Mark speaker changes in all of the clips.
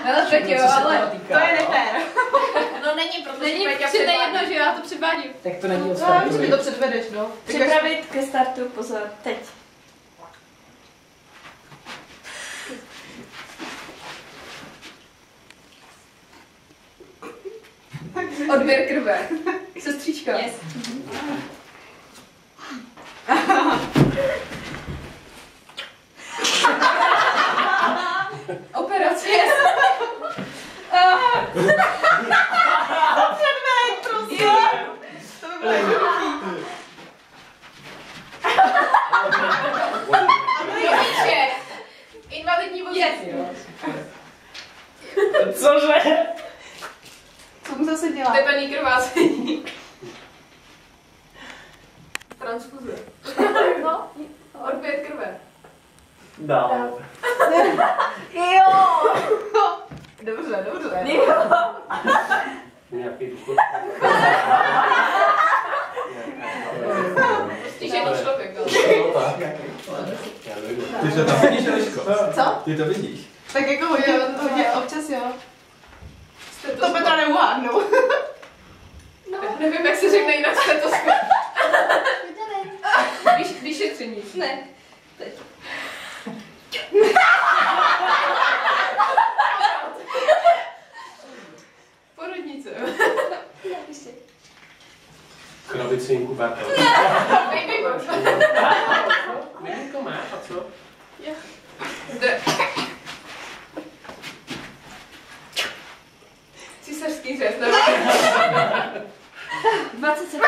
Speaker 1: No tak jo, ale
Speaker 2: to je nefér.
Speaker 1: No není, protože Peťa předvádí. Jedno, že já to předvádím.
Speaker 3: Tak to není od
Speaker 2: startu. No, ty to předvedeš, no.
Speaker 1: Připravit ke startu, pozor, teď. Odběr krve. Sestřička. Yes. Operace. Yes.
Speaker 2: Předveď, prosím. To by bylo jednoduchý.
Speaker 1: Invalidní vozík.
Speaker 3: Cože?
Speaker 2: Co mu zase dělá?
Speaker 1: Tepený krvácení. Transfuze. No, odběr krve.
Speaker 3: Dál.
Speaker 2: Jo! Dobře, dobře.
Speaker 1: Jo.
Speaker 4: Nějaký důchod.
Speaker 1: Prostě to člověk,
Speaker 5: Ty to tam vidíš, Eliško?
Speaker 2: Co?
Speaker 5: Ty to vidíš.
Speaker 2: Tak jako hodně, občas jo. To Petra neuhádnou.
Speaker 1: No. Nevím, jak se řekne jinak stetoskop. Vyšetření. Ne. Teď. Porodnice.
Speaker 4: Krabici inkubátor.
Speaker 1: Baby board.
Speaker 4: Miminko máš a co?
Speaker 1: Zde. Císařský řez, nebo? 20 sekund.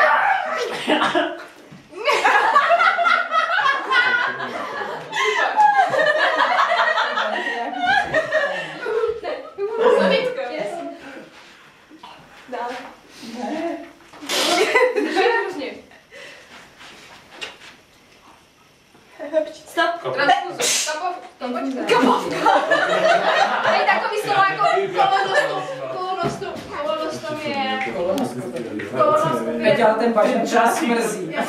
Speaker 1: Zavítka. Yes. Dále. Stop. Transfuze. Kapovka. Tady takový slovo jako kolonostom je... Kolonostom je...
Speaker 3: Dělá ten vašem čas mrzí.
Speaker 1: Jo,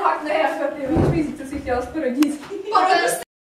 Speaker 1: fakt ne, já fakt nevím, co jsi chtěla z porodnic.